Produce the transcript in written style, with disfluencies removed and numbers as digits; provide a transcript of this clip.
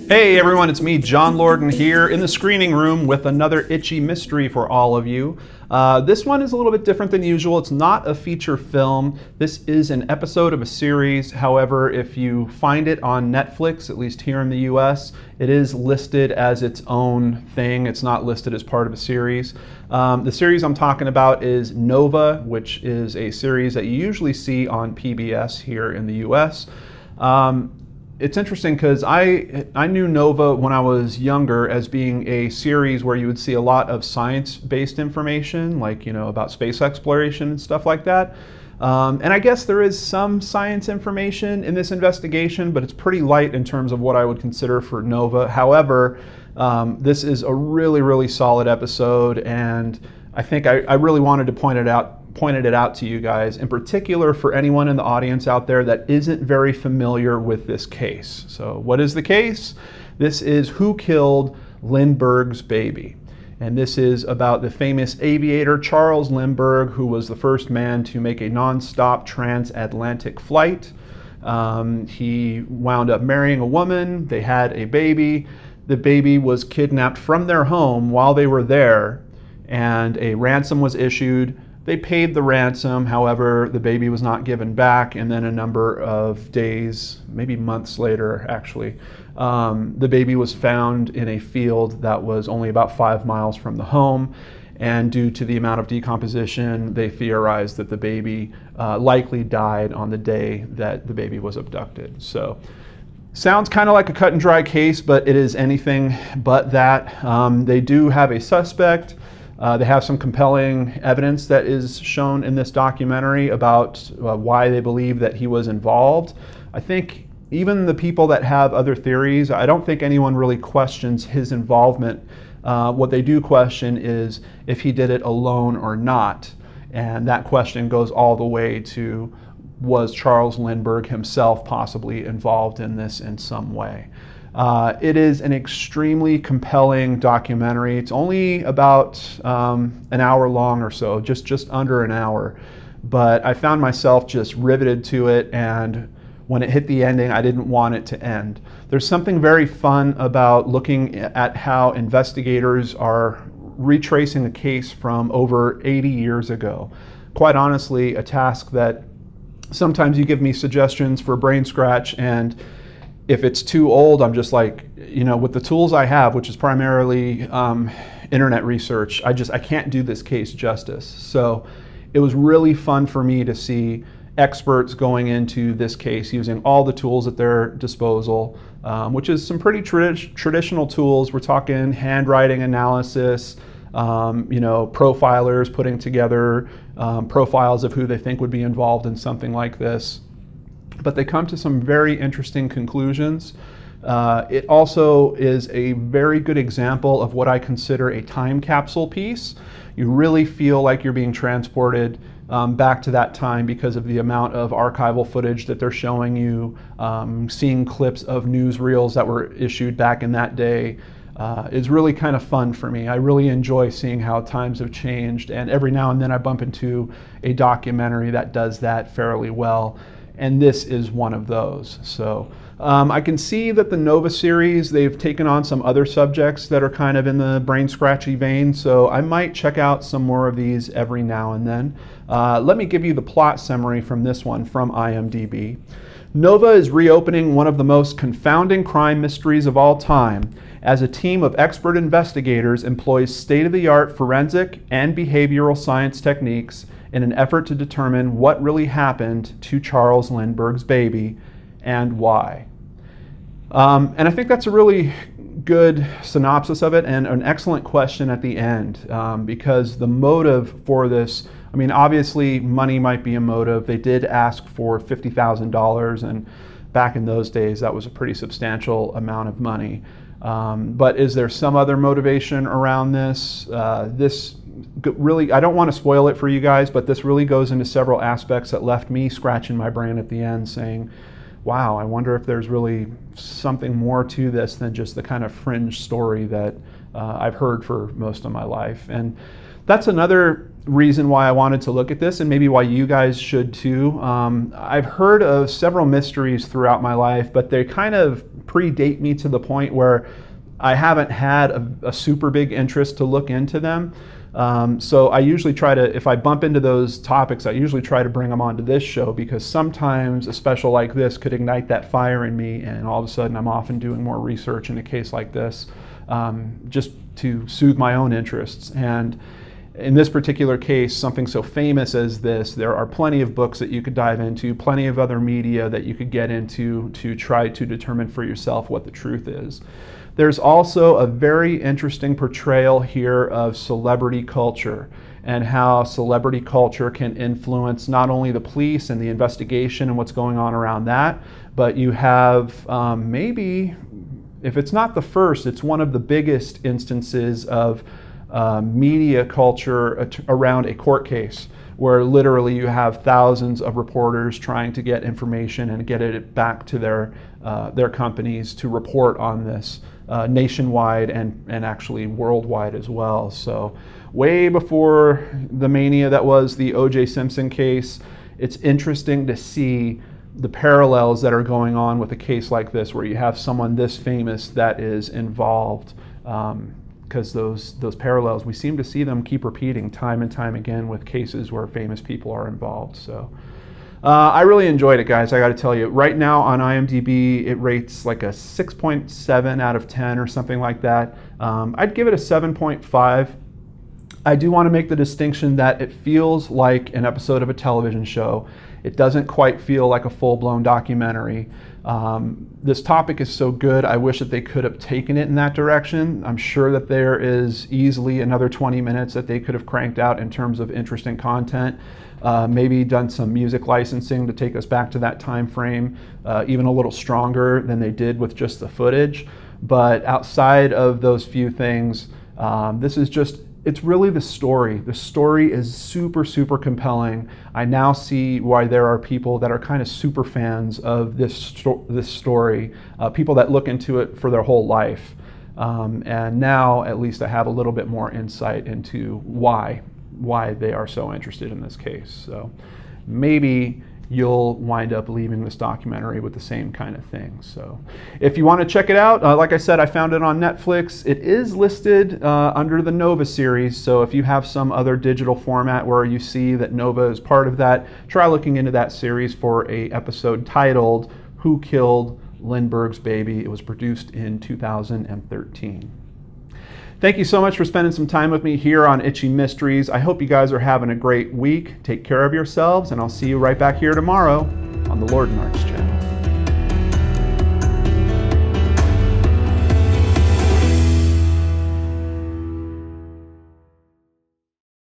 Hey everyone, it's me, John Lorden, here in the screening room with another itchy mystery for all of you. This one is a little bit different than usual. It's not a feature film. This is an episode of a series. However, if you find it on Netflix, at least here in the US, it is listed as its own thing. It's not listed as part of a series. The series I'm talking about is Nova, which is a series that you usually see on PBS here in the US. It's interesting because I knew Nova when I was younger as being a series where you would see a lot of science-based information, like, about space exploration and stuff like that. And I guess there is some science information in this investigation, but it's pretty light in terms of what I would consider for Nova. However, this is a really, really solid episode, and I think I really wanted to pointed it out to you guys, in particular for anyone in the audience out there that isn't very familiar with this case. So what is the case? This is who killed Lindbergh's baby. And this is about the famous aviator Charles Lindbergh, who was the first man to make a non-stop transatlantic flight. He wound up marrying a woman. They had a baby. The baby was kidnapped from their home while they were there, and a ransom was issued. They paid the ransom, however, the baby was not given back, and then a number of days, maybe months later actually, the baby was found in a field that was only about 5 miles from the home, and due to the amount of decomposition, they theorized that the baby likely died on the day that the baby was abducted. So, sounds kind of like a cut and dry case, but it is anything but that. They do have a suspect. They have some compelling evidence that is shown in this documentary about why they believe that he was involved. I think even the people that have other theories, I don't think anyone really questions his involvement. What they do question is if he did it alone or not. And that question goes all the way to, was Charles Lindbergh himself possibly involved in this in some way? It is an extremely compelling documentary. It's only about an hour long or so, just under an hour. But I found myself just riveted to it, and when it hit the ending, I didn't want it to end. There's something very fun about looking at how investigators are retracing a case from over 80 years ago. Quite honestly, a task that sometimes you give me suggestions for brain scratch, and if it's too old, I'm just like, with the tools I have, which is primarily internet research, I can't do this case justice. So it was really fun for me to see experts going into this case using all the tools at their disposal, which is some pretty traditional tools. We're talking handwriting analysis, profilers putting together profiles of who they think would be involved in something like this. But they come to some very interesting conclusions. It also is a very good example of what I consider a time capsule piece. You really feel like you're being transported back to that time because of the amount of archival footage that they're showing you, seeing clips of newsreels that were issued back in that day. Is really kind of fun for me. I really enjoy seeing how times have changed, and every now and then I bump into a documentary that does that fairly well. And this is one of those. So I can see that the Nova series, they've taken on some other subjects that are kind of in the brain scratchy vein, so I might check out some more of these every now and then. Let me give you the plot summary from this one from IMDb. Nova is reopening one of the most confounding crime mysteries of all time as a team of expert investigators employs state-of-the-art forensic and behavioral science techniques in an effort to determine what really happened to Charles Lindbergh's baby and why. And I think that's a really good synopsis of it, and an excellent question at the end, because the motive for this, I mean, obviously money might be a motive. They did ask for $50,000, and back in those days that was a pretty substantial amount of money. But is there some other motivation around this? This really, I don't want to spoil it for you guys, but this really goes into several aspects that left me scratching my brain at the end saying, wow, I wonder if there's really something more to this than just the kind of fringe story that I've heard for most of my life. And that's another reason why I wanted to look at this, and maybe why you guys should too. I've heard of several mysteries throughout my life, but they kind of predate me to the point where I haven't had a super big interest to look into them. So I usually try to, if I bump into those topics, I usually try to bring them onto this show, because sometimes a special like this could ignite that fire in me, and all of a sudden I'm off and doing more research in a case like this, just to soothe my own interests. And in this particular case, something so famous as this, there are plenty of books that you could dive into, plenty of other media that you could get into to try to determine for yourself what the truth is. There's also a very interesting portrayal here of celebrity culture, and how celebrity culture can influence not only the police and the investigation and what's going on around that, but you have maybe, if it's not the first, it's one of the biggest instances of media culture around a court case, where literally you have thousands of reporters trying to get information and get it back to their companies to report on this nationwide and actually worldwide as well. So way before the mania that was the O.J. Simpson case, it's interesting to see the parallels that are going on with a case like this, where you have someone this famous that is involved. Because those parallels, we seem to see them keep repeating time and time again with cases where famous people are involved. So I really enjoyed it, guys. I got to tell you, right now on IMDb, it rates like a 6.7 out of 10 or something like that. I'd give it a 7.5. I do want to make the distinction that it feels like an episode of a television show. It doesn't quite feel like a full-blown documentary. This topic is so good, I wish that they could have taken it in that direction. I'm sure that there is easily another 20 minutes that they could have cranked out in terms of interesting content. Maybe done some music licensing to take us back to that time frame, even a little stronger than they did with just the footage. But outside of those few things, this is just, it's really the story. The story is super, super compelling. I now see why there are people that are kind of super fans of this story, people that look into it for their whole life. And now, at least, I have a little bit more insight into why they are so interested in this case. So maybe you'll wind up leaving this documentary with the same kind of thing. So if you want to check it out, like I said, I found it on Netflix. It is listed under the Nova series, so if you have some other digital format where you see that Nova is part of that, try looking into that series for an episode titled Who Killed Lindbergh's Baby? It was produced in 2013. Thank you so much for spending some time with me here on Itchy Mysteries. I hope you guys are having a great week. Take care of yourselves, and I'll see you right back here tomorrow on the Lord and Arts channel.